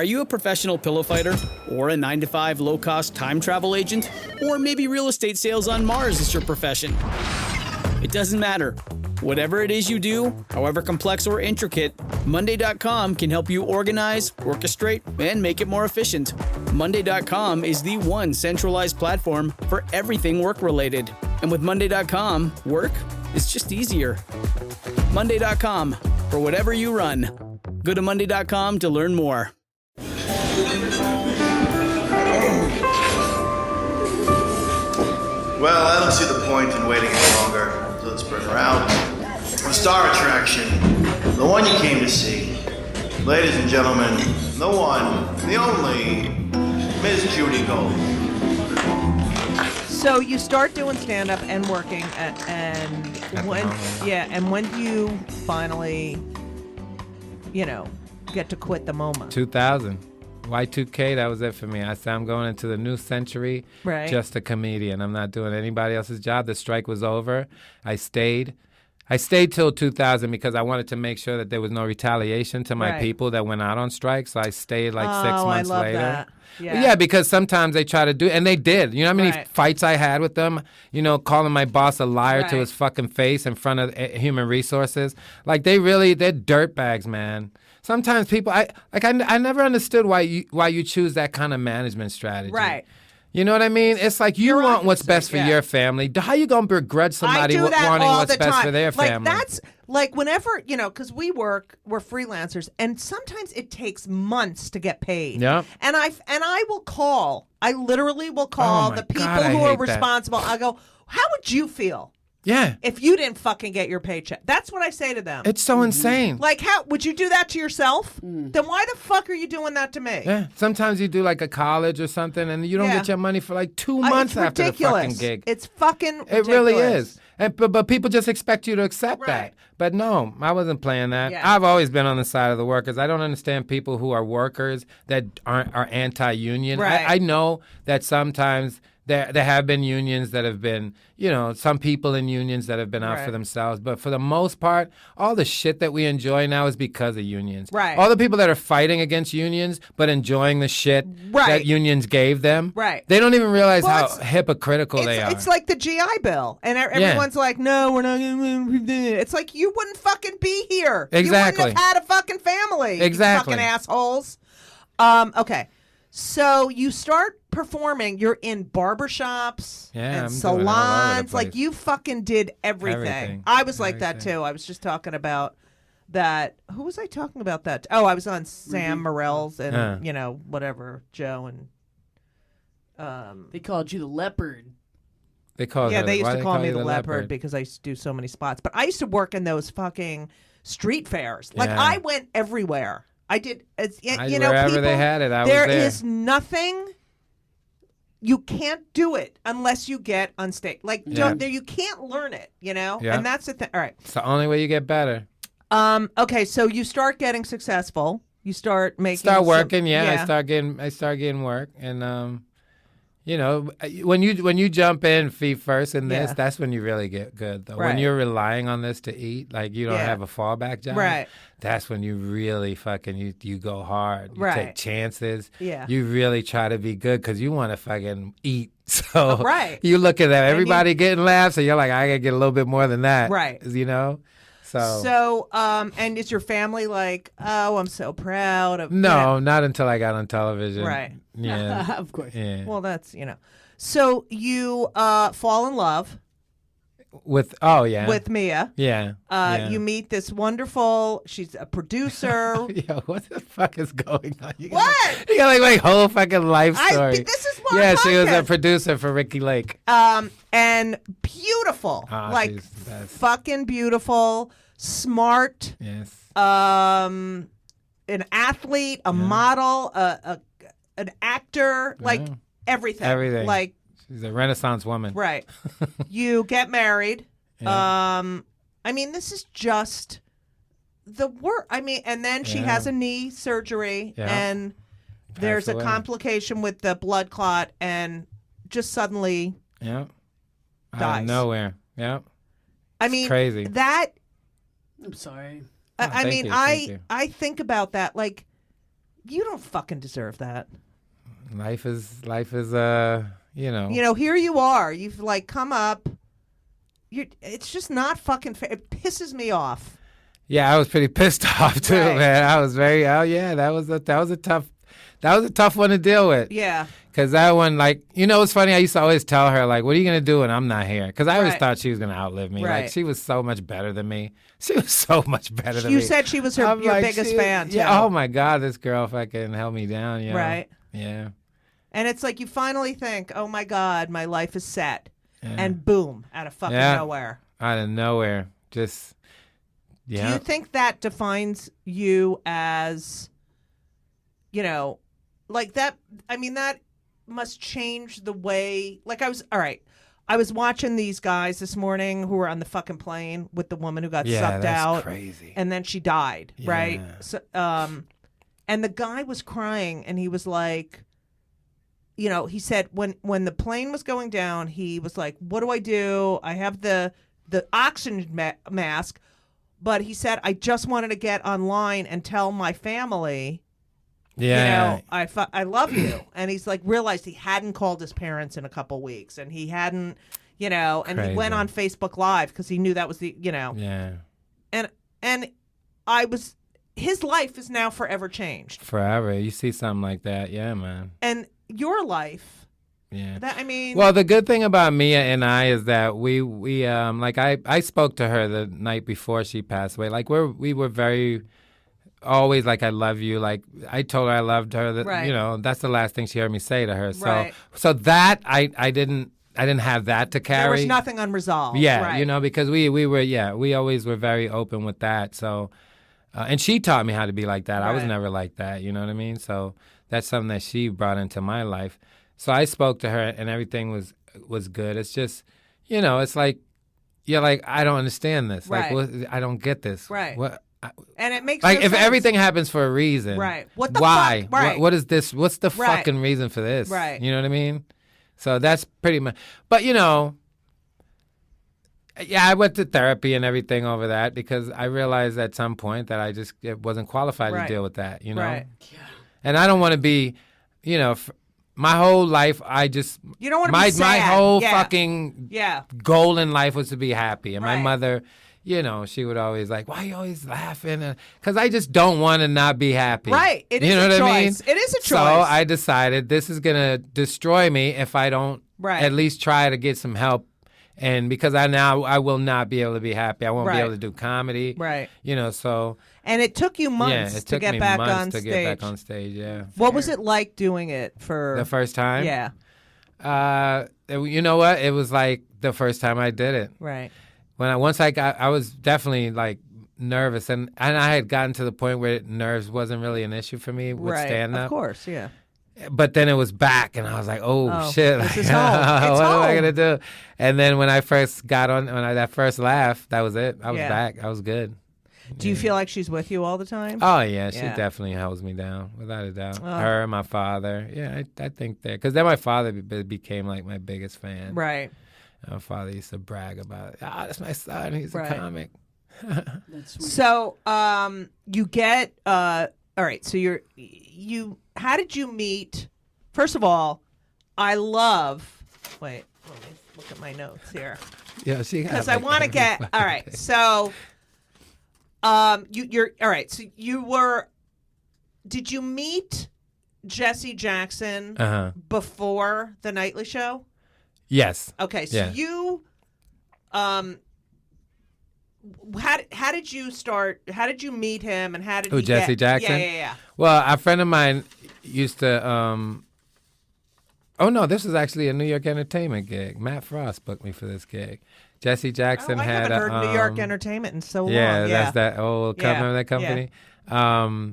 Are you a professional pillow fighter? Or a 9-to-5 low-cost time travel agent? Or maybe real estate sales on Mars is your profession? It doesn't matter. Whatever it is you do, however complex or intricate, Monday.com can help you organize, orchestrate, and make it more efficient. Monday.com is the one centralized platform for everything work-related. And with Monday.com, work is just easier. Monday.com, for whatever you run. Go to Monday.com to learn more. Well, I don't see the point in waiting any longer. So let's bring her out. The star attraction, the one you came to see. Ladies and gentlemen, the one, the only, Miss Judy Gold. So you start doing stand-up and working, and when do you finally, get to quit the MoMA? 2000. Y2K, that was it for me. I said, I'm going into the new century, just a comedian. I'm not doing anybody else's job. The strike was over. I stayed till 2000 because I wanted to make sure that there was no retaliation to my people that went out on strike. So I stayed like 6 months I love later. That. Yeah, because sometimes they try to do, and they did. You know how many fights I had with them? Calling my boss a liar to his fucking face in front of human resources. Like they're dirtbags, man. Sometimes people, I never understood why you choose that kind of management strategy. Right. You know what I mean? It's like you want what's best for your family. How you gonna begrudge somebody wanting what's best for their family? Like that's like whenever because we're freelancers, and sometimes it takes months to get paid. Yeah. And I literally will call the people who are responsible. I go, how would you feel? Yeah. If you didn't fucking get your paycheck. That's what I say to them. It's so insane. Like, how would you do that to yourself? Then why the fuck are you doing that to me? Yeah. Sometimes you do like a college or something and you don't get your money for like 2 months after the fucking gig. It's fucking ridiculous. It really is. But people just expect you to accept that. But no, I wasn't playing that. Yeah. I've always been on the side of the workers. I don't understand people who are workers that are anti-union. Right. I know that sometimes there have been unions that have been, some people in unions that have been out for themselves. But for the most part, all the shit that we enjoy now is because of unions. Right. All the people that are fighting against unions but enjoying the shit that unions gave them, they don't even realize how hypocritical they are. It's like the GI Bill. And everyone's like, no, we're not going to. It's like you wouldn't fucking be here. Exactly. You wouldn't have had a fucking family. Exactly. You fucking assholes. Okay. So you start performing. You're in barbershops and salons. Like you fucking did everything. I was like that too. I was just talking about that. Who was I talking about that? Oh, I was on Sam Morrill's and whatever, Joe and they called you the leopard. They called they used to call me the leopard because I used to do so many spots. But I used to work in those fucking street fairs. Like I went everywhere. I did. Wherever people, they had it, I was there. there Is nothing. You can't do it unless you get on stage. Like you can't learn it. Yeah. And that's the thing. All right. It's the only way you get better. Okay. So you start getting successful. You start making. Start working. I start getting work, and when you jump in feet first in this, that's when you really get good. Though when you're relying on this to eat, like you don't have a fallback job, that's when you really fucking you go hard. You take chances. Yeah. You really try to be good because you want to fucking eat. So you look at that, everybody getting laughs, and you're like, I gotta get a little bit more than that. Right. So and is your family like, oh, I'm so proud of No, not until I got on television. Right. Yeah. Of course. Yeah. Well, that's So you fall in love with Mia. Yeah. You meet this wonderful. She's a producer. Yo, what the fuck is going on? You What? You got like whole fucking life story. This is what. Yeah, she was a producer for Ricky Lake. And beautiful, like fucking beautiful, smart. Yes. An athlete, a model, an actor, like everything. Everything. Like she's a Renaissance woman. Right. You get married. Yeah. This is just the work. And then she has a knee surgery and there's a complication with the blood clot and just suddenly dies. Out of nowhere. Yeah. It's crazy. I'm sorry. I think about that. Like, You don't fucking deserve that. Life is you know. You know, here you are. You've like come up. It's just not fucking fair. It pisses me off. Yeah, I was pretty pissed off too, man. I was very. Oh yeah, that was a tough one to deal with. Yeah. Because that one, like, you know, it's funny. I used to always tell her, like, what are you going to do when I'm not here? Because I always thought she was going to outlive me. Right. Like, she was so much better than me. She was so much better than me. You said she was your biggest fan, too. Yeah. Oh, my God, this girl fucking held me down, you know? Right. Yeah. And it's like you finally think, oh, my God, my life is set. Yeah. And boom, out of fucking nowhere. Out of nowhere. Just, yeah. Do you think that defines you as, you know, like that? I mean, that must change the way, like I was watching these guys this morning who were on the fucking plane with the woman who got sucked out. Crazy. And then she died, right? So, and the guy was crying and he was like, you know, he said when the plane was going down, he was like, what do I do? I have the oxygen mask, but he said, I just wanted to get online and tell my family, yeah, you know, I love you. And he's like realized he hadn't called his parents in a couple weeks, and he hadn't, you know, and he went on Facebook Live because he knew that was the, you know, and his life is now forever changed. Forever. You see something like that, yeah, man. And your life, yeah. That, I mean, well, the good thing about Mia and I is that we like I spoke to her the night before she passed away. Like we were very. Always like I love you. Like I told her I loved her. That, you know, that's the last thing she heard me say to her. So so that I didn't have that to carry. There was nothing unresolved. Yeah, you know, because we always were very open with that. So and she taught me how to be like that. I was never like that. You know what I mean? So that's something that she brought into my life. So I spoke to her and everything was good. It's just, you know, it's like you're like, I don't understand this. Like I don't get this. Right. What? And it makes like no if sense. everything happens for a reason, right? What the why? fuck? Right. What is this? What's the fucking reason for this? Right. You know what I mean? So that's pretty much. But you know, yeah, I went to therapy and everything over that because I realized at some point that I just wasn't qualified to deal with that. You know, right. And I don't want to be, you know. My whole life, I just you don't want to be sad. My whole fucking goal in life was to be happy, and my mother. You know, she would always like, why are you always laughing? Because I just don't want to not be happy. Right. It is you know a what choice. I mean? It is a choice. So I decided this is going to destroy me if I don't at least try to get some help. And because I will not be able to be happy. I won't be able to do comedy. Right. You know, so. And it took you months to get back on stage. Get back on stage, yeah. What was it like doing it for? The first time? Yeah. You know what? It was like the first time I did it. Right. I was definitely like nervous, and I had gotten to the point where nerves wasn't really an issue for me with stand up. Of course, yeah. But then it was back, and I was like, "Oh shit! This is home. What am I gonna do?" And then when I first got on, that first laugh, that was it. I was back. I was good. Do you feel like she's with you all the time? Oh yeah, she definitely holds me down without a doubt. Her, my father, yeah, I think that because then my father became like my biggest fan. Right. My father used to brag about it. That's my son. He's a comic. So, you get all right. So you. How did you meet? First of all, I love. Wait, let me look at my notes here. Yeah, she. Because I want to get. All right. So, you're all right. So you were. Did you meet Jesse Jackson before the Nightly Show? Yes. Okay, so you, how did you start? How did you meet him, and how did Jesse Jackson? Yeah. Well, a friend of mine used to. Oh no, this was actually a New York Entertainment gig. Matt Frost booked me for this gig. Jesse Jackson I had haven't heard New York Entertainment in so long. Yeah, that's that old company. Remember that company? Yeah.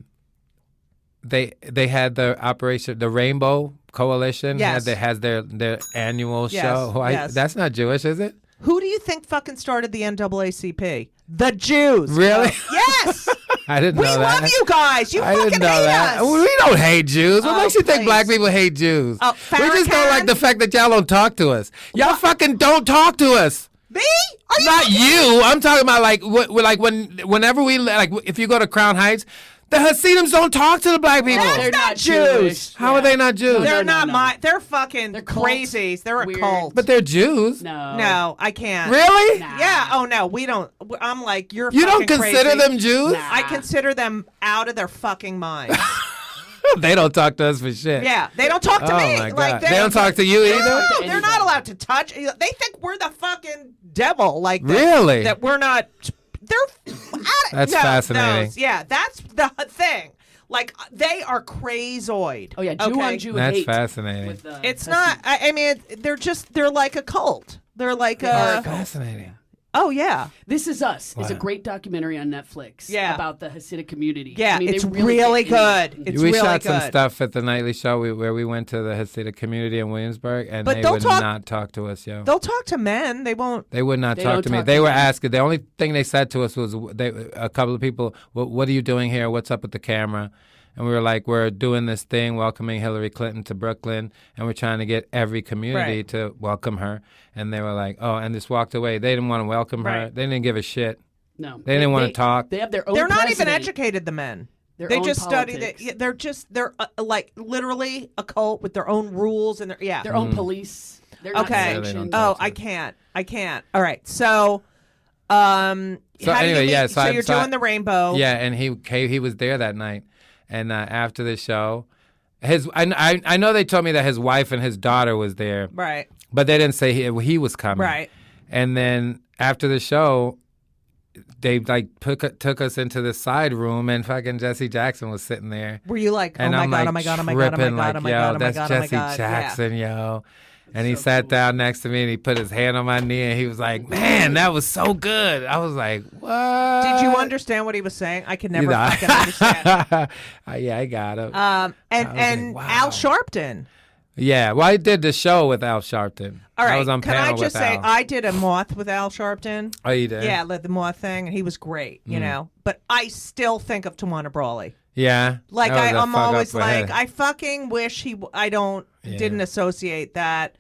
They had the Rainbow Coalition. Yes. Has their annual show. Yes. That's not Jewish, is it? Who do you think fucking started the NAACP? The Jews. Really? Yes. I didn't know that. We love you guys. You fucking didn't know hate that. us. We don't hate Jews. What makes you think black people hate Jews? Oh, we just don't like the fact that y'all don't talk to us. Y'all fucking don't talk to us. Me? Are you not you. I'm talking about like whenever we like if you go to Crown Heights. The Hasidims don't talk to the black people. They're not Jews. How are they not Jews? They're not. They're fucking crazies. They're a cult. But they're Jews. No, I can't. Really? Nah. Yeah. Oh no, we don't. I'm like, you're. You don't consider crazy. them Jews? Nah. I consider them out of their fucking minds. They don't talk to us for shit. Yeah, they don't talk to me. My God. Like they don't talk to you either? No, they're not allowed to touch. They think we're the fucking devil. Like really? That we're not. They're. That's fascinating. Yeah, that's the thing. Like they are crazoid. Oh yeah, Jew on Jew That's hate. fascinating. It's not. I mean, they're like a cult. They're like fascinating. Oh yeah, This Is Us is a great documentary on Netflix. Yeah. About the Hasidic community. Yeah, I mean, it's really good. It's we really shot good. some stuff at the nightly show where we went to the Hasidic community in Williamsburg, and But they would not talk to us, yo. They'll talk to men. They won't. They would not They talk don't to me. talk They to were men. asking. The only thing they said to us was, a couple of people, what are you doing here? What's up with the camera? And we were like, we're doing this thing, welcoming Hillary Clinton to Brooklyn, and we're trying to get every community to welcome her. And they were like, oh, and just walked away. They didn't want to welcome her. They didn't give a shit. No. They didn't want to talk. They have their own They're not president. even educated. The men. Their They own just politics. study. They're like literally a cult with their own rules and their own police. They're not Okay. sanctioned. Oh, I can't. All right. So, how do you anyway, meet- so you're doing the rainbow. Yeah, and he was there that night, and after the show, I know they told me that his wife and his daughter was there, Right. but they didn't say he was coming. Right. And then after the show, they like took us into the side room, and fucking Jesse Jackson was sitting there. Were you like, And oh my I'm god, like oh my god, oh my god, oh my tripping, god, oh my god, oh my that's god, oh my Jesse god. Jackson, yo. And he sat down next to me, and he put his hand on my knee, and he was like, "Man, that was so good." I was like, "What?" Did you understand what he was saying? I could never fucking understand. Yeah, I got him. And like, wow. Al Sharpton. Yeah, well, I did the show with Al Sharpton. All right, I was on can I panel just with say Al. I did a moth with Al Sharpton. Oh, you did? Yeah, the moth thing, and he was great, you know. But I still think of Tawana Brawley. Yeah. Like That was a I'm fuck always up like, ahead. I fucking wish didn't associate that.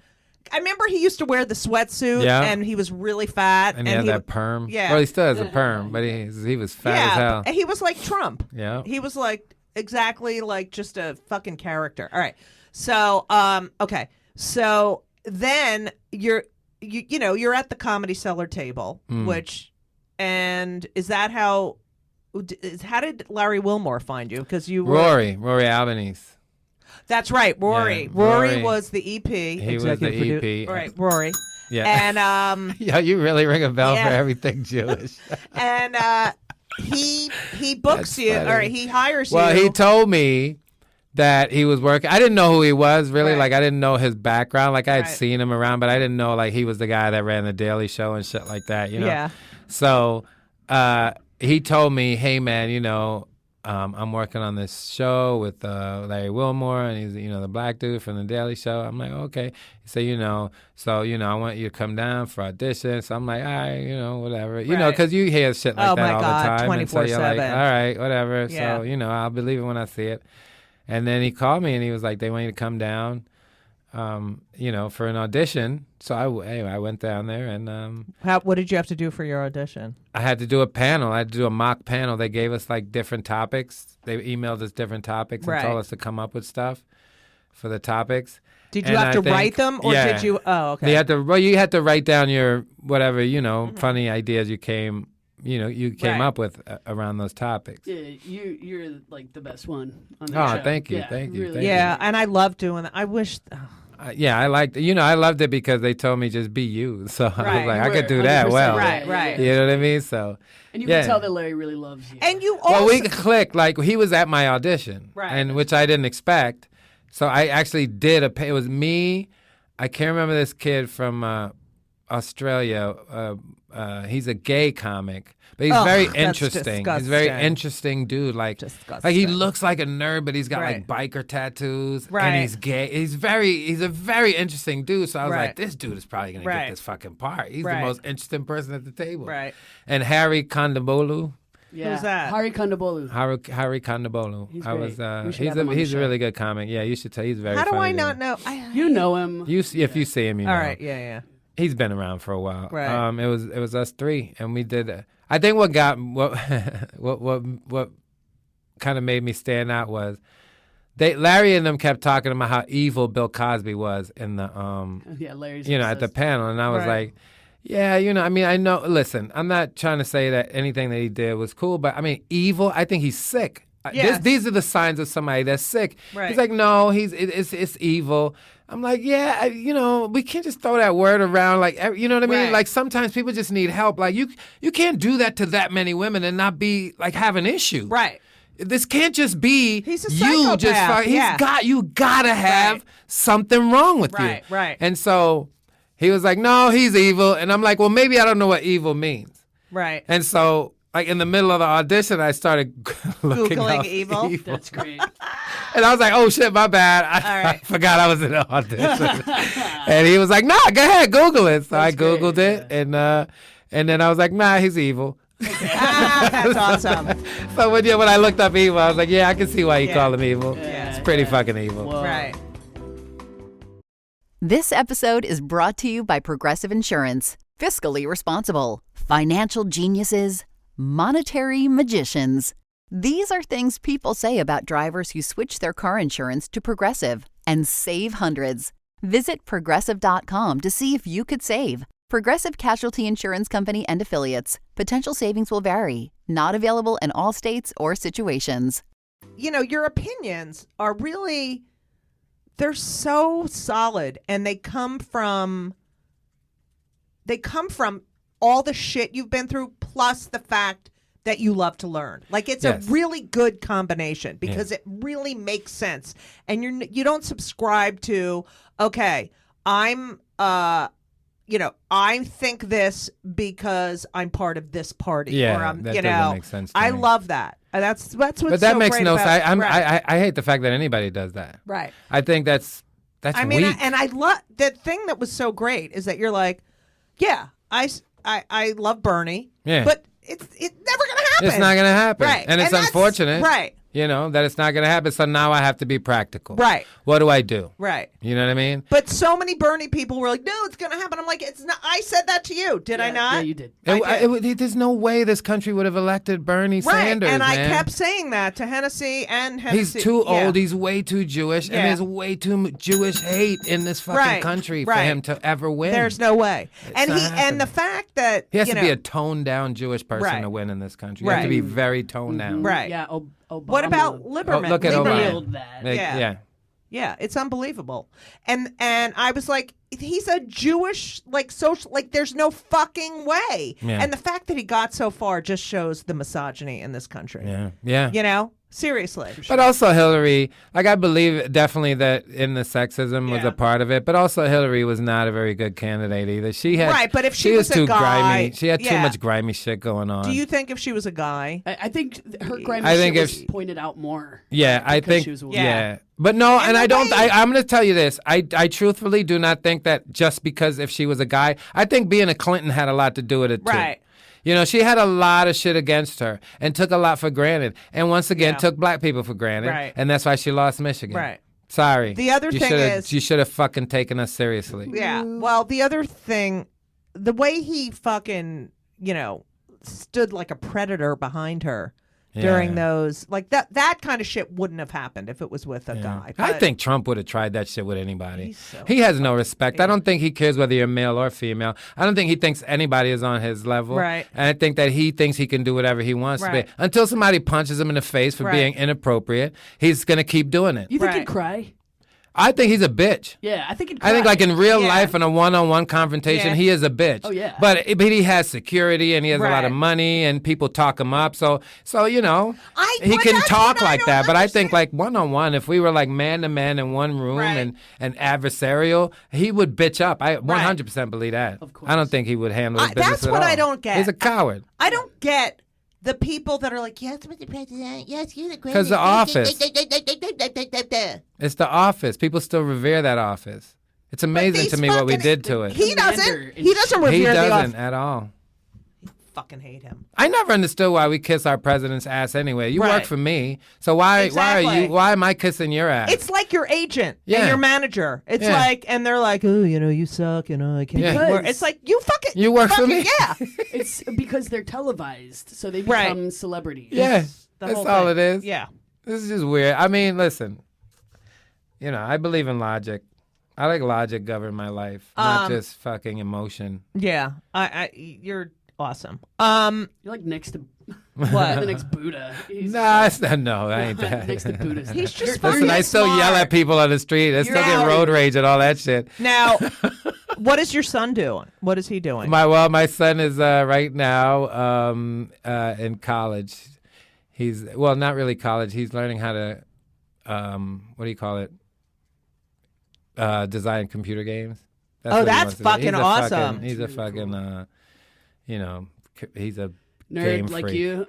I remember he used to wear the sweatsuit, and he was really fat, and he had that perm. Yeah. Well, he still has a perm, but he was fat as hell. He was like Trump. Yeah. He was like exactly like just a fucking character. All right. So, okay. So then you're at the Comedy Cellar table, and is that how did Larry Wilmore find you? Because you Rory Albanese. That's right, Rory. Yeah, Rory was the EP. He was the EP. All right, Rory. Yeah. And yeah, you really ring a bell for everything Jewish. And he books That's you, funny. or he hires Well, you. he told me that he was working. I didn't know who he was really. Right. Like I didn't know his background. Like I had Right. seen him around, but I didn't know like he was the guy that ran the Daily Show and shit like that. You know. Yeah. So he told me, "Hey man, I'm working on this show with Larry Wilmore, and he's the black dude from the Daily Show." I'm like, okay. He said, I want you to come down for audition. So I'm like, all right, whatever, Right. because you hear shit like Oh, that my all God, the time, and so you're like, 24/7. all right, whatever. Yeah. So I'll believe it when I see it. And then he called me and he was like, they want you to come down, for an audition. So I went down there and What did you have to do for your audition? I had to do a panel. I had to do a mock panel. They gave us like different topics. They emailed us different topics and Right. told us to come up with stuff for the topics. Did you And have to I think- write them, or yeah. did you? Oh, okay. You had to write down your whatever funny ideas you came Right. up with around those topics. Yeah, you're like the best one on the Oh, show. thank you, Yeah, thank you, really. thank you. Yeah, and I love doing that. I wish. I liked I loved it because they told me just be you. So I Right. was like, I You could were do that 100% well. Right. You know what I mean? So And you yeah. can tell that Larry really loves you. And you also. Well, we clicked. Like he was at my audition, Right. and which I didn't expect. So I actually did it was me. I can't remember this kid from Australia. He's a gay comic, but he's very that's interesting. He's a very disgusting. interesting dude. Like he Disgusting. looks like a nerd, but he's got Right. like biker tattoos, Right. and he's gay. He's a very interesting dude. So I was Right. like, this dude is probably gonna Right. get this fucking part. He's Right. the most interesting person at the table. Right. And Harry Kondabolu. yeah. Who's that? Hari Kondabolu. Harry Kondabolu. He's I was. great. We should have him on the He's a show. really good comic. Yeah, you should tell. He's very. How do funny I dude. not know? You know him. If you see him, you know. All right. Yeah. He's been around for a while. Right. It was us three, and we did. I think what kind of made me stand out was Larry and them kept talking about how evil Bill Cosby was in the Larry's at the panel, and I was like, yeah, I mean, I know. Listen, I'm not trying to say that anything that he did was cool, but I mean, evil. I think he's sick. Yes. These are the signs of somebody that's sick. Right. He's like, no, it's evil. I'm like, yeah, we can't just throw that word around. Like, you know what I mean? Right. Like, sometimes people just need help. Like, you can't do that to that many women and not be like have an issue. Right. This can't just be He's a you just psychopath. you gotta have something wrong with you. Right. And so he was like, no, he's evil. And I'm like, well, maybe I don't know what evil means. Right. And so like in the middle of the audition, I started looking Googling up evil. That's great. And I was like, oh shit, my bad. I forgot I was in the audition. And he was like, nah, go ahead, Google it. So I Googled it and then I was like, nah, he's evil. That's awesome. So when I looked up evil, I was like, yeah, I can see why you call him evil. Yeah. It's pretty fucking evil. Whoa. Right. This episode is brought to you by Progressive Insurance. Fiscally responsible, financial geniuses, monetary magicians. These are things people say about drivers who switch their car insurance to Progressive and save hundreds. Visit Progressive.com to see if you could save. Progressive Casualty Insurance Company and Affiliates. Potential savings will vary. Not available in all states or situations. Your opinions are really, they're so solid, and they come from all the shit you've been through, plus the fact that you love to learn. Like, it's a really good combination because it really makes sense. And you don't subscribe to, okay, I think this because I'm part of this party. Yeah, or I'm, that doesn't make sense to I me. love that. That's what's But that so makes great no about sense. right. I hate the fact that anybody does that. Right. I think that's I mean, weak. I love the thing that was so great is that you're like, yeah, I love Bernie. Yeah. But it's never gonna happen. It's not going to happen. Right. And it's that's- unfortunate. Right. That it's not going to happen. So now I have to be practical. Right. What do I do? Right. You know what I mean? But so many Bernie people were like, no, it's going to happen. I'm like, it's not. I said that to you. Did I not? Yeah, you did. There's no way this country would have elected Bernie Sanders, and I man. kept saying that to Hennessy and Hennessy. He's too Yeah. old. He's way too Jewish. Yeah. And there's way too much Jewish hate in this fucking country for him to ever win. There's no way. not happening. And the fact that He has to be a toned down Jewish person to win in this country. You have to be very toned down. right. Yeah. Obama. What about Lieberman? Look at He Obama. nailed that. Yeah. Yeah, it's unbelievable. And I was like, he's a Jewish, social, there's no fucking way. Yeah. And the fact that he got so far just shows the misogyny in this country. Yeah. Seriously. But also Hillary, I believe definitely that in the sexism was a part of it, but also Hillary was not a very good candidate either. She had Right, but if she was was a too guy- grimy. She had too yeah. much grimy shit going on. Do you think if she was a guy? I think her grimy I think shit if was pointed out more. Yeah, I because think. she was a woman. Yeah. But no, and the I don't. way- I'm going to tell you this. I truthfully do not think that just because if she was a guy, I think being a Clinton had a lot to do with it too. Right. She had a lot of shit against her and took a lot for granted, and once again took black people for granted, Right. and that's why she lost Michigan. Right. Sorry. The other thing is- you should have fucking taken us seriously. Yeah. Well, the other thing, the way he fucking, stood like a predator behind her during those, that kind of shit wouldn't have happened if it was with a guy. I But- think Trump would have tried that shit with anybody. He's so He has no respect. I don't think he cares whether you're male or female. I don't think he thinks anybody is on his level. Right. And I think that he thinks he can do whatever he wants to Right. be. Until somebody punches him in the face for Right. being inappropriate, he's going to keep doing it. You think Right. he'd cry? I think he's a bitch. Yeah, I think he'd cry. I think like in real Yeah. life in a one-on-one confrontation, Yeah. he is a bitch. Oh, yeah. But he has security and he has a lot Right. of money and people talk him up. So he but can that's talk what I like don't that. But I think understand. like one-on-one, if we were like man-to-man in one room Right. and adversarial, he would bitch up. I 100% believe that. Of course. I don't think he would handle his business that's at what all. I don't get. He's a coward. I don't get the people that are like, yes, Mr. President, yes, you're the greatest. 'Cause the office. It's the office. People still revere that office. It's amazing these to me what we fucking- did to it. He Commander doesn't. in He doesn't revere He the doesn't office. at all. Fucking hate him. I never understood why we kiss our president's ass anyway. You Right. work for me, so why Exactly. why am I kissing your ass? It's like your agent Yeah. and your manager. It's Yeah. like, and they're like, oh, you suck, I can't. Yeah. work. It's like you fucking. You work for fucking- me. Yeah. It's because they're televised, so they Right. become celebrities. yeah, the that's whole all thing. it is. Yeah. This is just weird. I mean, listen. You know, I believe in logic. I like logic govern my life, not just fucking emotion. Yeah, you're awesome. You're like next to what? the next Buddha. No, I ain't that. Next to Buddha. He's just Listen, fucking I still yell at people on the street. I still get road rage and all that shit. Now, what is your son doing? What is he doing? My son is right now in college. He's not really college. He's learning how to what do you call it? Design computer games. That's fucking awesome. He's a fucking he's a nerd game like freak. you.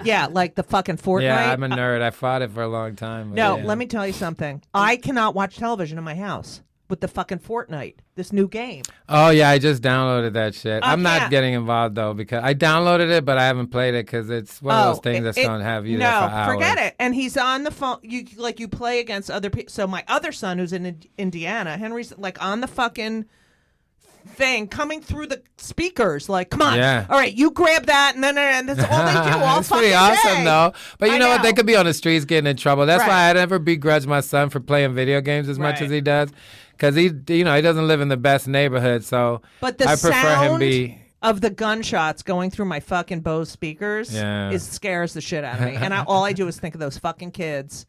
Yeah, like the fucking Fortnite. Yeah, I'm a nerd. I fought it for a long time. No, yeah. let me tell you something. I cannot watch television in my house with the fucking Fortnite, this new game. Oh yeah, I just downloaded that shit. I'm yeah. not getting involved though because I downloaded it, but I haven't played it because it's one of those things that's gonna have you there for hours. No, forget it. And he's on the phone. You play against other people. So my other son, who's in Indiana, Henry's like on the fucking thing coming through the speakers. Like, come on, all right, you grab that, and that's all they do all It's fucking pretty awesome day. though. But you know what? They know. could be on the streets getting in trouble. That's Right. why I never begrudge my son for playing video games as much Right. as he does. Because he doesn't live in the best neighborhood, so But the I prefer him sound be. of the gunshots going through my fucking Bose speakers scares the shit out of me. And all I do is think of those fucking kids,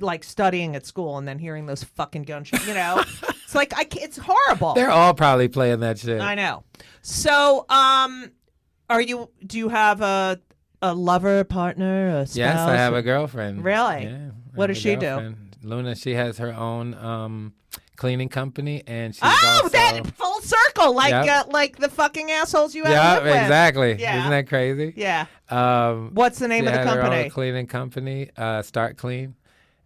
like studying at school and then hearing those fucking gunshots. You know, it's like it's horrible. They're all probably playing that shit. I know. So, do you have a lover, partner, a spouse? Yes, I have a girlfriend. Really? Yeah. What does she do? Luna, she has her own cleaning company, and she's that full circle, like the fucking assholes you have to live with. Exactly. Yeah. Isn't that crazy? Yeah. Um, What's the name of the She had her company? own cleaning company, Start Clean,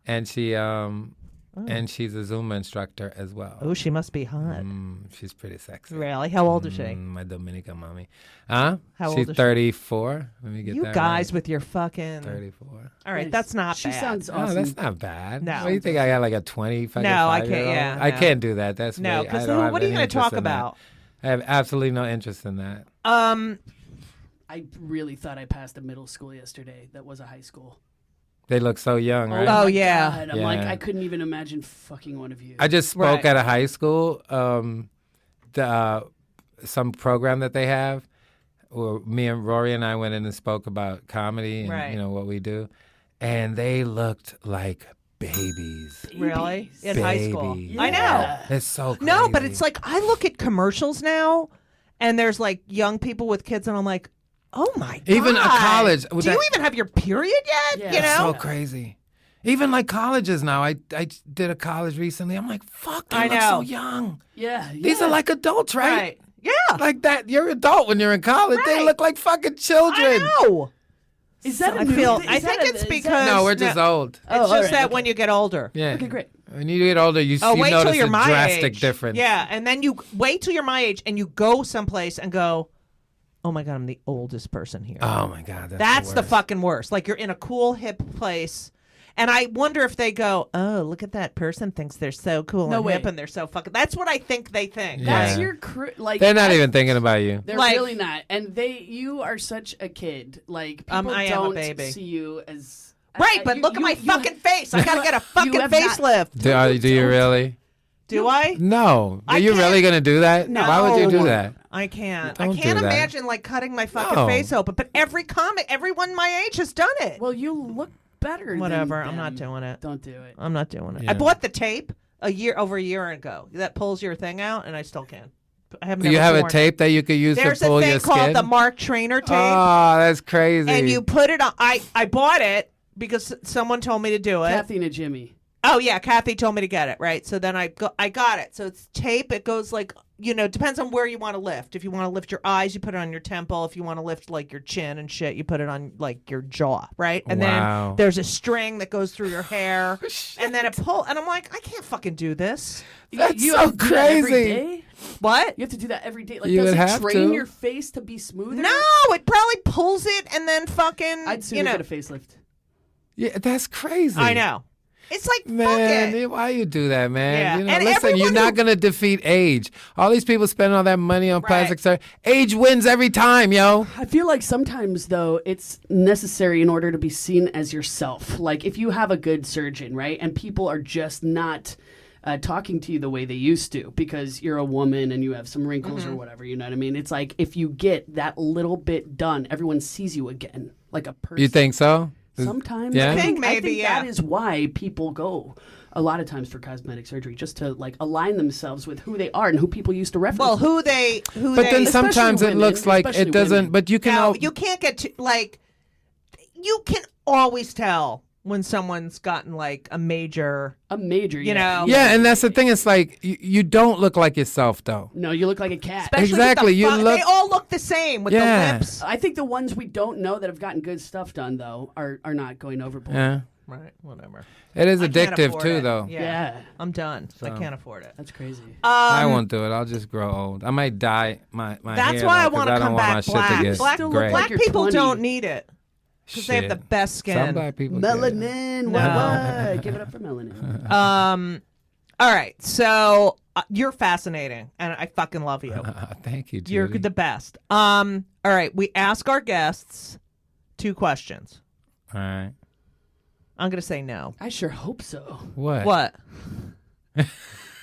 and she's a Zumba instructor as well. Oh, she must be hot. She's pretty sexy. Really? How old is she? My Dominican mommy. Huh? How old She's is she? 34. Let me get You that guys right. with your fucking 34. All right, that's not She bad. sounds Oh, awesome. that's not bad. No. What do you think? I got like a 20 fucking No, I can't. 5-year-old? Yeah, I no. can't do that. That's No, way- because I don't have what are you any going to interest talk in that. about? I have absolutely no interest in that. I really thought I passed a middle school yesterday that was a high school. They look so young, right? Oh, my yeah. God. I'm like, Yeah. I couldn't even imagine fucking one of you. I just spoke Right. at a high school, some program that they have. Where me and Rory and I went in and spoke about comedy and Right. what we do, and they looked like babies. Really? In high school. Babies. I know. It's so crazy. No, but it's like I look at commercials now, and there's like young people with kids, and I'm like, oh my god! Even a college- Do you even have your period yet? Yeah. You It's know? so crazy. Even like colleges now. I did a college recently. I'm like, fuck, they I look so know. young. yeah. These are like adults, right? Right? Yeah. Like that. You're an adult when you're in college. They Right. look like fucking children. I know. Is that a I new feel. thing? I Is that think a- it's is that- because No, we're just old. It's Oh, all just right, that okay. when you get older. Yeah. Okay, great. When you get older, you Oh, wait till notice you're a my drastic age. difference. Yeah, and then you wait till you're my age, and you go someplace and go, "Oh my god, I'm the oldest person here." Oh my God, That's the worst. fucking worst. Like you're in a cool, hip place, and I wonder if they go, "Oh, look at that person thinks they're so cool No and way. hip, and they're so fucking." That's what I think they think. That's Yeah. your like. They're not even thinking about you. They're Like- really not, and you are such a kid. Like people I am a don't baby. see you as Right, but look at my fucking face. I gotta get a fucking have not- facelift. Do you really? Do I? No. Are I you can't- really gonna do that? No. Why would you do that? I can't. Don't I can't do that. imagine like cutting my fucking No. face open. But everyone my age has done it. Well, you look better. Whatever. Than I'm not them. doing it. Don't do it. I'm not doing it. Yeah. I bought the tape over a year ago. That pulls your thing out, and I still can. I have You never have a worn it. tape that you could use There's to pull a thing your called skin? the Mark Trainer tape, Oh, that's crazy. and you put it on. I bought it because someone told me to do it. Kathy and a Jimmy. Oh yeah, Kathy told me to get it, right? So then I got it. So it's tape. It goes like, depends on where you want to lift. If you want to lift your eyes, you put it on your temple. If you want to lift like your chin and shit, you put it on like your jaw, right? And Wow. then there's a string that goes through your hair, and then it pull. And I'm like, I can't fucking do this. That's you so have to do that every crazy. day? What? You have to do that every day. Like, You does would it have train to. your face to be smoother? No, it probably pulls it and then fucking. I'd sooner get a facelift. Yeah, that's crazy. I know. It's like, man, fuck it. why you do that, man? Yeah. You know, And listen, you're not going to defeat age. All these people spending all that money on plastic surgery. Age wins every time, yo. I feel like sometimes, though, it's necessary in order to be seen as yourself. Like, if you have a good surgeon, right, and people are just not talking to you the way they used to because you're a woman and you have some wrinkles or whatever, you know what I mean? It's like, if you get that little bit done, everyone sees you again like a person. You think so? Sometimes. Yeah. I think maybe, that is why people go a lot of times for cosmetic surgery, just to like align themselves with who they are and who people used to reference. Well, them. But then sometimes it women, looks like especially it doesn't. women. But you can. No, you can't get to, like, you can always tell when someone's gotten like a major, you know. Yeah, and that's the thing. It's like you don't look like yourself, though. No, you look like a cat. Especially with Exactly, the you look- they all look the same with the lips. I think the ones we don't know that have gotten good stuff done though are not going overboard. Yeah, Right, whatever. it is I can't addictive afford too, it. though. Yeah. I'm done. I can't afford it. That's crazy. I won't do it. I'll just grow old. I might dye my That's hair. why I though, 'cause want to don't come want my back shit black. to get Black, Still look gray. black you're people 20. don't need it because they have the Shit. best skin. Some black people do. Melanin. What? Give it up for melanin. All right, so you're fascinating, and I fucking love you. Thank you, Judy. You're the best. All right, we ask our guests 2 questions. All right. I'm gonna say no. I sure hope so. What? What?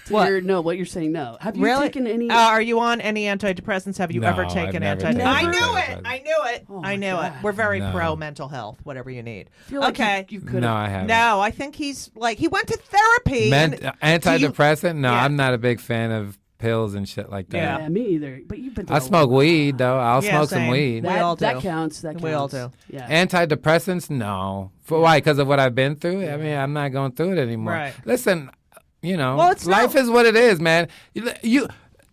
What? What you're saying no. Have you Really? taken any? Are you on any antidepressants? Have you No, ever I've taken never antidepressants? taken I knew antidepressants. it. I knew it. Oh I my knew it. God. We're very No. pro mental health, whatever you need. feel like Okay. you could. No, I haven't. No, I think he's like, he went to therapy. Antidepressant? No, Yeah. I'm not a big fan of pills and shit like that. Yeah. Yeah, me either. But you've been. I smoke weed though. I'll Yeah, smoke some same. weed. We all That do. counts. That counts. We all do. Yeah. Antidepressants? No. For why? Because of what I've been through? I mean, I'm not going through it anymore. Right. Listen, you know, Well, it's life no- is what it is, man.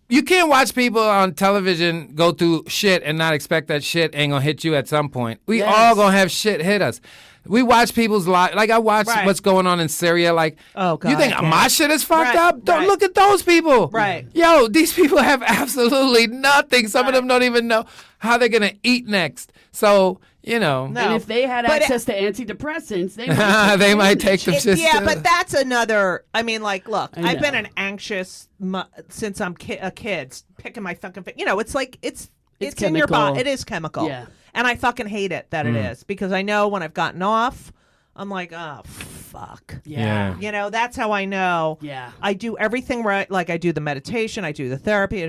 You can't watch people on television go through shit and not expect that shit ain't gonna hit you at some point. We Yes. all gonna have shit hit us. We watch people's lives. Like I watch Right. what's going on in Syria. Like, Oh, God, you think I can't. my shit is fucked Right, up? Don't right. look at those people. Right. Yo, these people have absolutely nothing. Some of them don't even know how they're gonna eat next. So, you know. No. And if they had But access to antidepressants, they might, They might take them shit. Yeah, too. but that's another. I mean, like, look, I I've been know. an anxious since I'm a kid, picking my fucking. You know, it's like it's in your chemical. body. It is chemical. Yeah. And I fucking hate it that it Mm. is because I know when I've gotten off, I'm like, oh fuck. Yeah. You know, that's how I know. Yeah. I do everything right. Like I do the meditation, I do the therapy,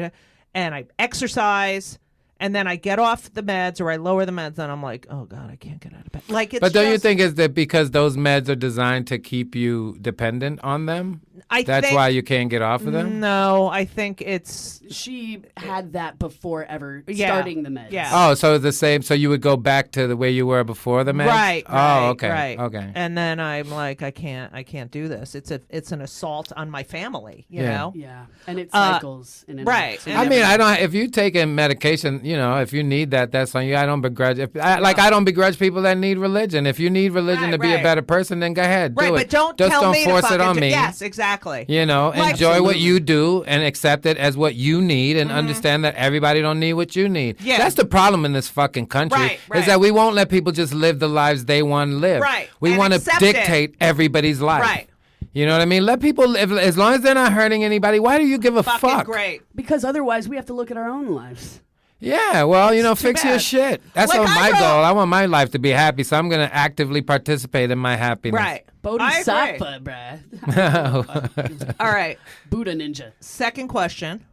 and I exercise. And then I get off the meds or I lower the meds and I'm like, oh God, I can't get out of bed. Like it's But don't you just- think is that because those meds are designed to keep you dependent on them? That's think- why you can't get off of them? No, I think it's She had that before ever Yeah. starting the meds. Yeah. Oh, so it's the same. So you would go back to the way you were before the meds? right. Oh, right, okay. Right. Okay. And then I'm like, I can't do this. It's an assault on my family. You Yeah. know. Yeah. And it cycles. in and right. out. So And I you mean, never- I don't. If you take a medication, you know, if you need that, that's on you. I don't begrudge. I don't begrudge people that need religion. If you need religion Right, to be a right. better person, then go ahead, Right, do but it. don't Just tell don't me force to it on fucking me. Yes, exactly. You know, Like- enjoy what Absolutely. you do and accept it as what you need, and understand that everybody don't need what you need. Yeah. That's the problem in this fucking country. Right, right. Is that we won't let people just live the lives they want to live. Right, We and want to accept it. dictate everybody's life. Right. You know what I mean? Let people live as long as they're not hurting anybody. Why do you give a Fucking fuck? great. Because otherwise we have to look at our own lives. Yeah, well, you know, too fix your bad. shit. That's Like, all I my wrote- goal. I want my life to be happy, so I'm going to actively participate in my happiness. Right. I agree. Bodhisattva, bruh. All right. Buddha ninja. Second question.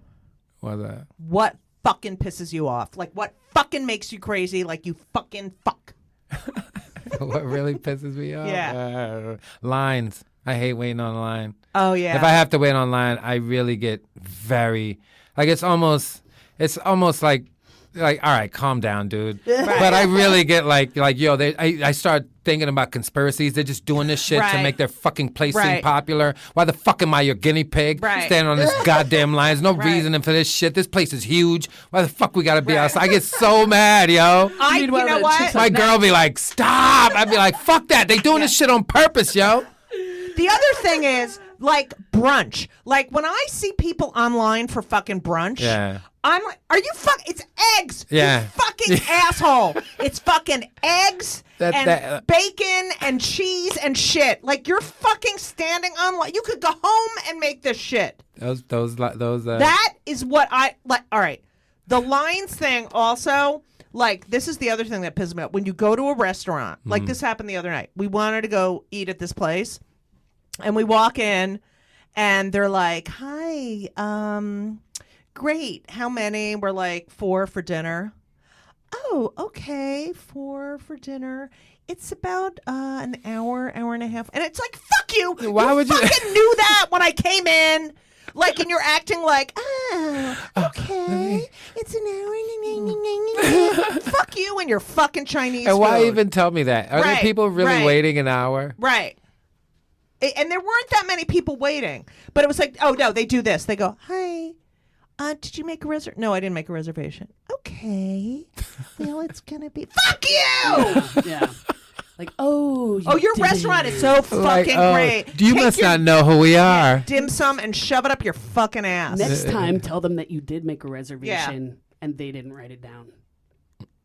What's that? What fucking pisses you off? Like what fucking makes you crazy? Like you fucking fuck. What really pisses me off? Yeah. Lines. I hate waiting on line. Oh yeah. If I have to wait online, I really get very like it's almost like all right, calm down, dude. But I really get like yo, I start thinking about conspiracies. They're just doing this shit to Right. make their fucking place seem Right. popular. Why the fuck am I your guinea pig? Right. Standing on this goddamn line. There's no Right. reasoning for this shit. This place is huge. Why the fuck we gotta be Right. outside? I get so mad, yo. you Meanwhile, know the what? chicks My girl be like, stop. I'd be like, fuck that. They doing this shit on purpose, yo. The other thing is like brunch. Like when I see people online for fucking brunch, Yeah. I'm like, are you it's eggs. Yeah. You fucking asshole. It's fucking eggs and bacon and cheese and shit. Like, you're fucking standing on, you could go home and make this shit. That is what I, like, all right. The lines thing also, like, this is the other thing that pisses me off. When you go to a restaurant, like this happened the other night. We wanted to go eat at this place, and we walk in, and they're like, hi, great. How many? We're like, 4 for dinner. Oh, okay, 4 for dinner. It's about an hour and a half. And it's like, fuck you. Why would you fucking knew that when I came in. Like, and you're acting like, oh, okay. It's an hour. Fuck you and your fucking Chinese And why food. even tell me that? Are there people really waiting an hour? Right. And there weren't that many people waiting. But it was like, oh, no, they do this. They go, hi. Did you make a reservation? No, I didn't make a reservation. Okay. Well, it's going to be... Fuck you! Yeah. Like, your restaurant is so fucking great. You must not know who we are. Dim sum and shove it up your fucking ass. Next time, tell them that you did make a reservation and they didn't write it down.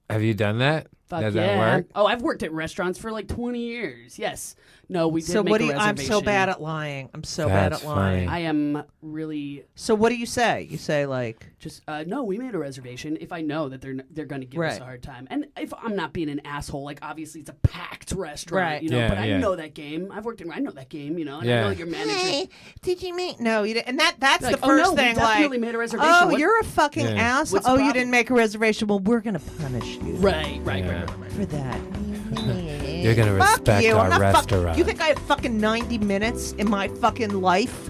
Have you done that? Does that work? Oh, I've worked at restaurants for like 20 years. Yes. No, we did make a reservation. I'm so bad at lying. I'm so bad at lying. I am really... So what do you say? You say like... Just, no, we made a reservation if I know that they're going to give us a hard time. And if I'm not being an asshole, like obviously it's a packed restaurant, you know, but I know that game. I know that game, you know, and I know your manager. Hey, did you make... No, you didn't. And that's like, the first thing. We definitely made a reservation. Oh, you're a fucking asshole. Oh, you didn't make a reservation. Well, we're going to punish you. Right. For that. You're going to respect our restaurant. You think I have fucking 90 minutes in my fucking life?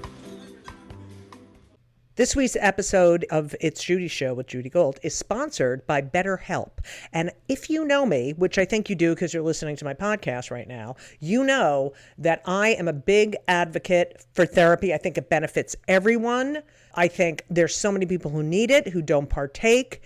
This week's episode of It's Judy's Show with Judy Gold is sponsored by BetterHelp. And if you know me, which I think you do because you're listening to my podcast right now, you know that I am a big advocate for therapy. I think it benefits everyone. I think there's so many people who need it, who don't partake.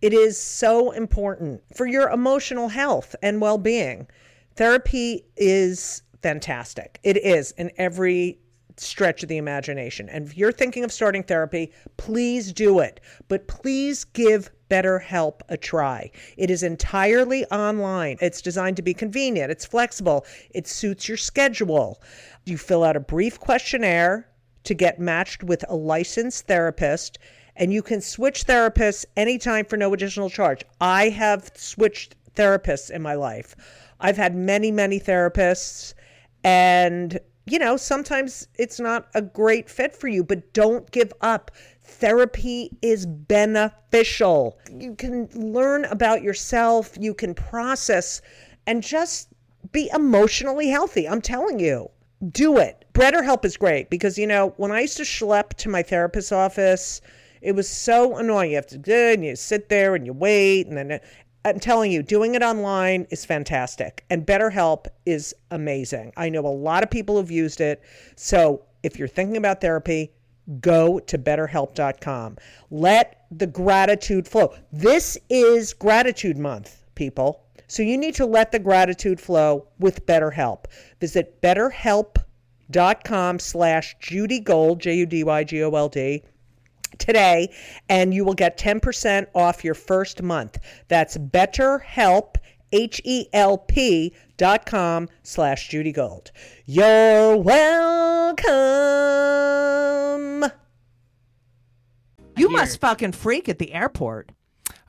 It is so important for your emotional health and well-being. Therapy is fantastic. It is in every stretch of the imagination. And if you're thinking of starting therapy, please do it. But please give BetterHelp a try. It is entirely online. It's designed to be convenient. It's flexible. It suits your schedule. You fill out a brief questionnaire to get matched with a licensed therapist, and you can switch therapists anytime for no additional charge. I have switched therapists in my life. I've had many, many therapists, and, you know, sometimes it's not a great fit for you, but don't give up. Therapy is beneficial. You can learn about yourself, you can process, and just be emotionally healthy. I'm telling you, do it. BetterHelp is great because, you know, when I used to schlep to my therapist's office, it was so annoying. You have to do it, and you sit there and you wait, and then I'm telling you, doing it online is fantastic. And BetterHelp is amazing. I know a lot of people who've used it. So if you're thinking about therapy, go to BetterHelp.com. Let the gratitude flow. This is Gratitude Month, people. So you need to let the gratitude flow with BetterHelp. Visit BetterHelp.com/JudyGold, JudyGold, today, and you will get 10% off your first month. That's BetterHelp, HELP.com/JudyGold. You're welcome. You must fucking freak at the airport.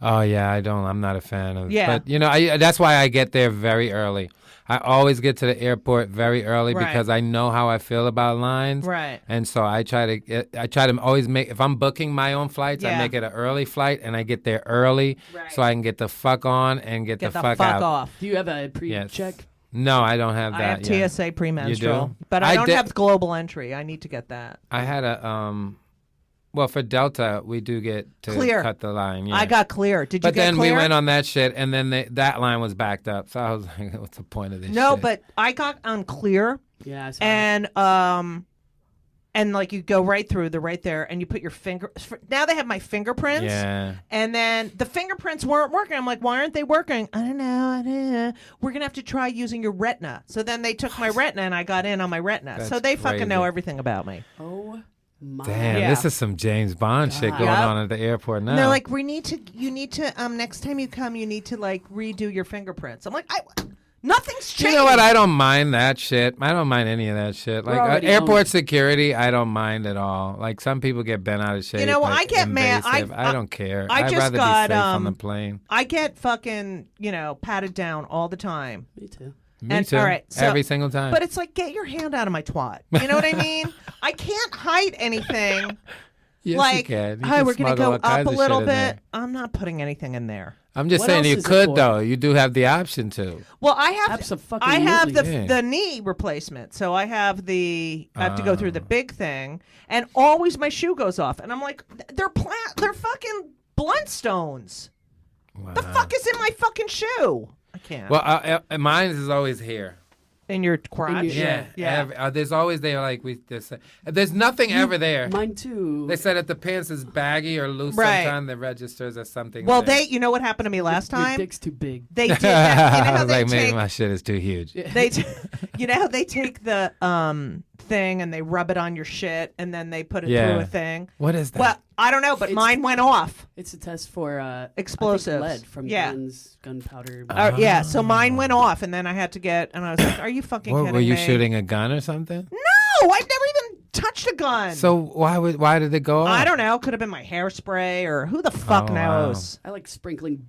Oh, yeah, I'm not a fan of it. Yeah. But, you know, that's why I get there very early. I always get to the airport very early because I know how I feel about lines. Right. And so I try to always make, if I'm booking my own flights, I make it an early flight and I get there early so I can get the fuck on and get the fuck out. Off. Do you have a pre-check? Yes. No, I don't have that. I have TSA premenstrual. You do? But I don't have global entry. I need to get that. I had well, for Delta, we do get to cut the line. Yeah. I got clear. Did you get clear? But then we went on that shit, and then that line was backed up. So I was like, what's the point of this shit? No, but I got on clear. Yeah. And like you go right through, they're right there, and you put your finger. Now they have my fingerprints. Yeah. And then the fingerprints weren't working. I'm like, why aren't they working? I don't know. We're going to have to try using your retina. So then they took my retina, and I got in on my retina. So they fucking know everything about me. Oh. Damn, this is some James Bond shit going on at the airport now. And they're like, you need to, next time you come, you need to like redo your fingerprints. I'm like, nothing's changed. You know what? I don't mind that shit. I don't mind any of that shit. Like airport security, I don't mind at all. Like some people get bent out of shape. You know, I get mad. I don't care. I'd rather be safe on the got plane. I get fucking patted down all the time. Me too. Me too. All right, every single time. But it's like, get your hand out of my twat. You know what I mean? I can't hide anything. Yes, like, you can. You hi, can we're going to go smuggle all up kinds a of little shit in bit. there. I'm not putting anything in there. I'm just What saying else you is it could for? though. You do have the option to. Well, I have Abso-fucking-lutely. the knee replacement, so I have I have to go through the big thing, and always my shoe goes off, and I'm like, they're fucking Bluntstones. Wow. The fuck is in my fucking shoe? I can't. Well, mine is always here. In your crotch? Yeah. There's always there's nothing ever there. Mine too. They said if the pants is baggy or loose Right. sometimes the registers or something. Well, there. you know what happened to me last Your time? dick's too big. They did that. You know I how was they like, maybe take, my shit is too huge. you know how they take the thing and they rub it on your shit and then they put it Yeah. through a thing? What is that? Well, I don't know, but mine went off. It's a test for Explosives. I think lead from gunpowder. Yeah, so mine went off, and then I had to and I was like, "Are you fucking kidding me?" Were you shooting a gun or something? No, I've never even touched a gun. So why did it go off? I don't know. Could have been my hairspray, or who the fuck Oh, wow. knows? I like sprinkling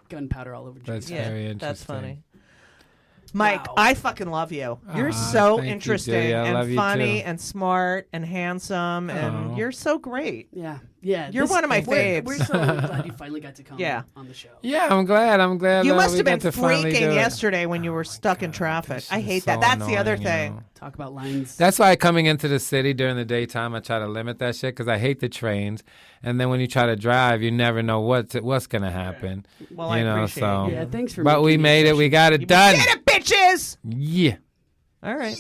gunpowder all over. That's Jason. very interesting. That's funny. Mike, Wow. I fucking love you. You're Aw, so thank you, interesting Judy. I love and you funny too. and smart and handsome, and Aw. you're so great. Yeah. You're one of my faves. We're so glad you finally got to come on the show. Yeah, I'm glad. You must we have been got to finally do freaking it. yesterday when you were stuck in traffic. This I is hate so that. That's the other annoying, you thing. know. Talk about lines. That's why coming into the city during the daytime, I try to limit that shit because I hate the trains. And then when you try to drive, you never know what's going to happen. Well, I appreciate so. it. Yeah, thanks for. But we making made it. We got it done. Get it, bitches! Yeah. All right.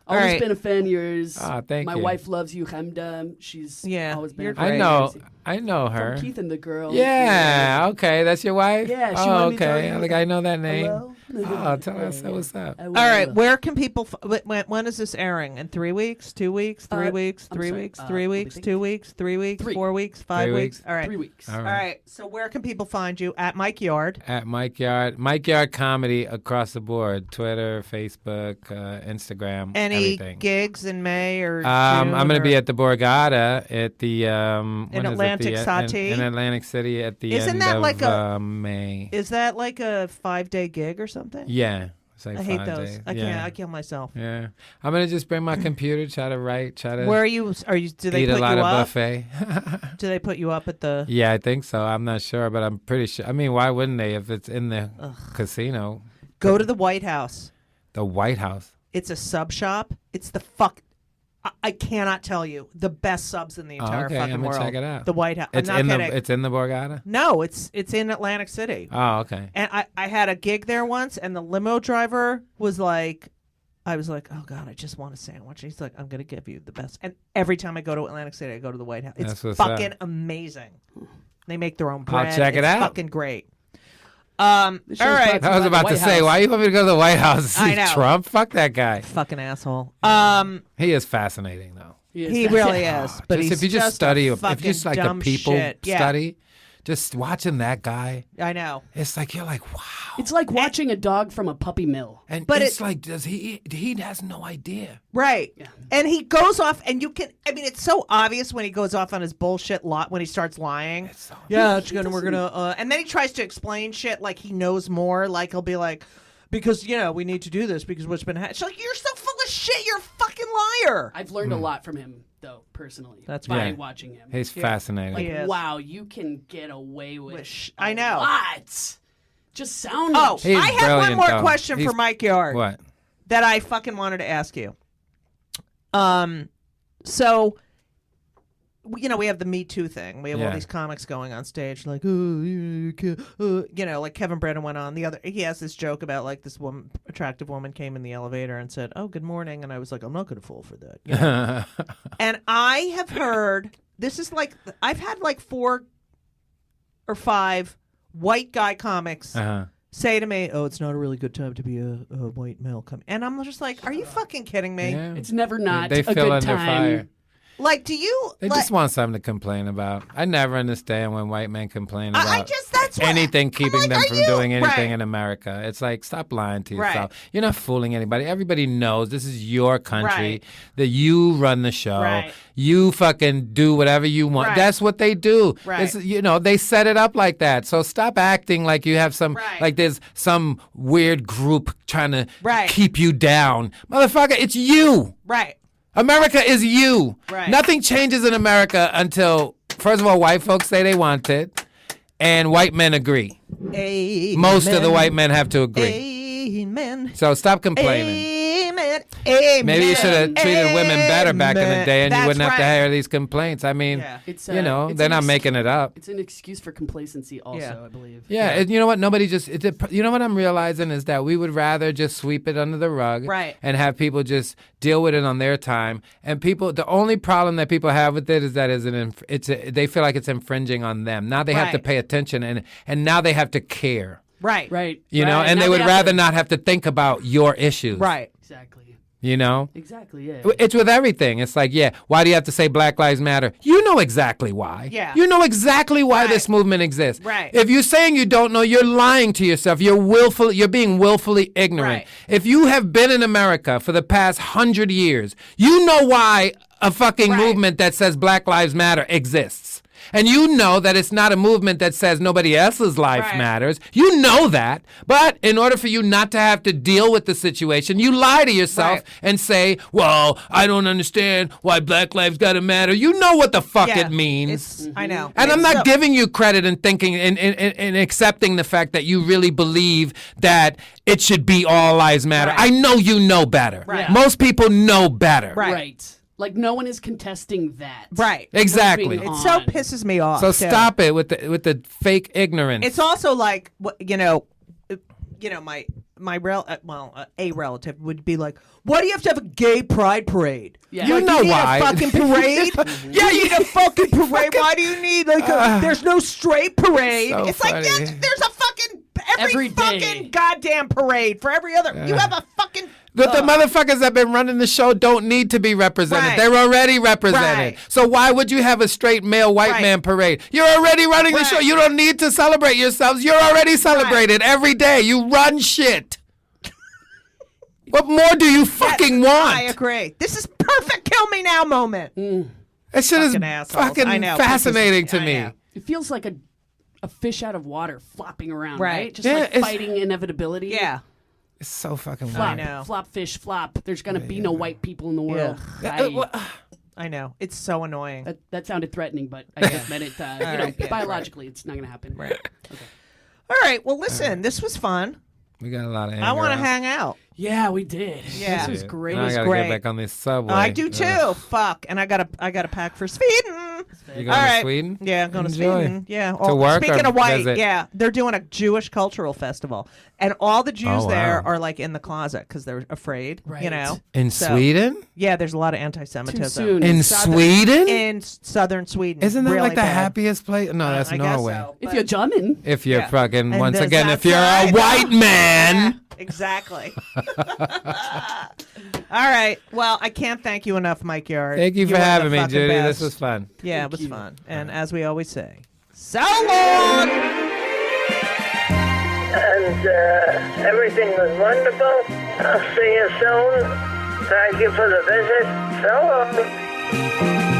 Always right. been a fan of yours. Thank My you. wife loves you, Hamda. She's always been. you're a fan. great. I know her. From Keith and the Girl. Yeah. Okay, that's your wife. Yeah, she Oh, wanted me to okay. tell you. I know that name. Hello? Oh, tell us what's up. I will. All right, where can people? When is this airing? In 3 weeks? 2 weeks? 3 weeks? I'm 3 sorry, weeks? let 3 me weeks? think. 2 weeks? 3 weeks? 3. 4 weeks? 5 3 weeks? weeks. All right. 3 weeks. All All right. So where can people find you? At Mike Yard. At Mike Yard. Mike Yard Comedy across the board. Twitter, Facebook, Instagram, Any everything. gigs in May or June? I'm going to or- be at the Borgata at the when is it? Atlantic City? in Atlantic City at the Isn't end that of like May. Is that like a 5-day gig or something? Yeah, it's like I hate 5 those. days. I yeah. can't. I kill myself. Yeah, I'm gonna just bring my computer, try to write, try to Where are you? Do they eat put a lot you of up? buffet. Do they put you up at the? Yeah, I think so. I'm not sure, but I'm pretty sure. I mean, why wouldn't they if it's in the casino? Go to the White House. The White House. It's a sub shop. It's the fuck. I cannot tell you the best subs in the entire okay, fucking I'm gonna world. check it out. The White House. It's I'm not kidding. It's in the Borgata. No, it's in Atlantic City. Oh, okay. And I had a gig there once, and the limo driver was like, I was like, oh God, I just want a sandwich. He's like, I'm gonna give you the best. And every time I go to Atlantic City, I go to the White House. It's That's what's fucking up. amazing. They make their own bread. I'll check it It's out. Fucking great. This All show's right. brought I was by the about to White say, House. why you want me to go to the White House to see I know. Trump? Fuck that guy. Fucking asshole. He is fascinating, though. He really is. But Just he's if you just a study, if fucking you just like the dumb people shit. Yeah, study, just watching that guy, I know. it's like you're like, wow. It's like watching a dog from a puppy mill. And But it's like, does he has no idea. Right. And he goes off, and you can, I mean, it's so obvious when he goes off on his bullshit lot when he starts lying. Yeah, we're going to, and then he tries to explain shit like he knows more. Like, he'll be like, because, we need to do this because what's been happening. She's like, you're so full of shit. You're a fucking liar. I've learned a lot from him, though, personally. That's by right. watching him. He's fascinating. Like, He is. wow, you can get away with I know. a lot. Just sound. Oh, He's I have one brilliant, more though. question He's- for Mike Yard What? that I fucking wanted to ask you. So, we have the Me Too thing. We have all Yeah. these comics going on stage like, like Kevin Brennan went on. He has this joke about like this attractive woman came in the elevator and said, "Oh, good morning," and I was like, "I'm not going to fall for that." And I have heard this is like I've had like 4 or 5 white guy comics say to me, "Oh, it's not a really good time to be a white male." And I'm just like, "Are you fucking kidding me?" Yeah. It's never not They a feel good under time. fire. Like, do you? They just want something to complain about. I never understand when white men complain about that's what, anything keeping like, them are from you? doing anything Right. in America. It's like, stop lying to Right. yourself. You're not fooling anybody. Everybody knows this is your country, Right. that you run the show. Right. You fucking do whatever you want. Right. That's what they do. Right. They set it up like that. So stop acting like you have some, Right. like there's some weird group trying to Right. keep you down. Motherfucker, it's you. Right. America is you. Right. Nothing changes in America until, first of all, white folks say they want it, and white men agree. Amen. Most of the white men have to agree. Amen. So stop complaining. Amen. Amen. Maybe you should have treated women better back in the day, and you That's wouldn't have to right. hear these complaints. I mean, Yeah. It's, they're it's not an making it up. It's an excuse for complacency, also, Yeah. I believe. Yeah, and you know what? You know what I'm realizing is that we would rather just sweep it under the rug, Right. and have people just deal with it on their time. And the only problem that people have with it is that they feel like it's infringing on them. Now they have to Right. pay attention, and now they have to care. Right. Right. You know, right. and Now they would have rather to- not have to think about your issues. Right. Exactly. You know? Exactly, yeah. It's with everything. It's like, yeah, why do you have to say Black Lives Matter? You know exactly why. Yeah. You know exactly why Right. this movement exists. Right. If you're saying you don't know, you're lying to yourself. You're being willfully ignorant. Right. If you have been in America for the past 100 years, you know why a fucking Right. movement that says Black Lives Matter exists. And you know that it's not a movement that says nobody else's life Right. matters. You know that. But in order for you not to have to deal with the situation, you lie to yourself Right. and say, well, I don't understand why Black lives gotta matter. You know what the fuck Yeah. it means. I know. And I'm It's not giving you credit and thinking and accepting the fact that you really believe that it should be all lives matter. Right. I know you know better. Right. Most people know better. Right. Right. Like, no one is contesting that. Right. Exactly. Moving It so on. pisses me off. So too. stop it with the fake ignorance. It's also like, a relative would be like, "Why do you have to have a gay pride parade? Yeah. You Like, know need why. a fucking parade? Yeah, you need a fucking parade. Why do you need there's no straight parade? So it's funny. like, yeah, there's a fucking every Every day. fucking goddamn parade for every other. You have a fucking. But the motherfuckers that been running the show don't need to be represented. Right. They're already represented. Right. So why would you have a straight male white Right. man parade? You're already running the Right. show. You don't need to celebrate yourselves. You're already celebrated every day. You run shit. What more do you fucking want? I agree. This is perfect kill me now moment. That shit is Fucking assholes. fucking I know. fascinating to I me. know. It feels like a fish out of water flopping around, Right. right? Just Yeah, like it's- fighting inevitability. Yeah. It's so fucking Flop, weird. I know. flop, fish, flop. There's going to be no white people in the world. I know. It's so annoying. That sounded threatening, but I just meant it, right, yeah, biologically, it's not going to happen. Right. All right. Well, listen, this was fun. We got a lot of anger. I want to on. hang out. Yeah, we did. Yeah. This was great. Now I gotta great. get back on this subway. I do too. Ugh. Fuck. And I gotta pack for Sweden. You going All to right. Sweden? Yeah, I'm going to Enjoy. Sweden. Yeah. To work Speaking or of white, visit? yeah, they're doing a Jewish cultural festival, and all the Jews Oh, wow. there are like in the closet because they're afraid. You Right. know. In So, Sweden? Yeah, there's a lot of Too anti-Semitism soon. In Sweden? in southern Sweden. Isn't that really like the bad. happiest place? No, that's I guess Norway. so, If but- you're German, If you're Yeah. fucking, And once there's again, that if you're a side. white man. Yeah, exactly. All right. Well, I can't thank you enough, Mike Yard. Thank you for are the having me, fucking Judy. best. This was fun. Yeah, it was fun. And as we always say, so long. And everything was wonderful. I'll see you soon. Thank you for the visit. So long.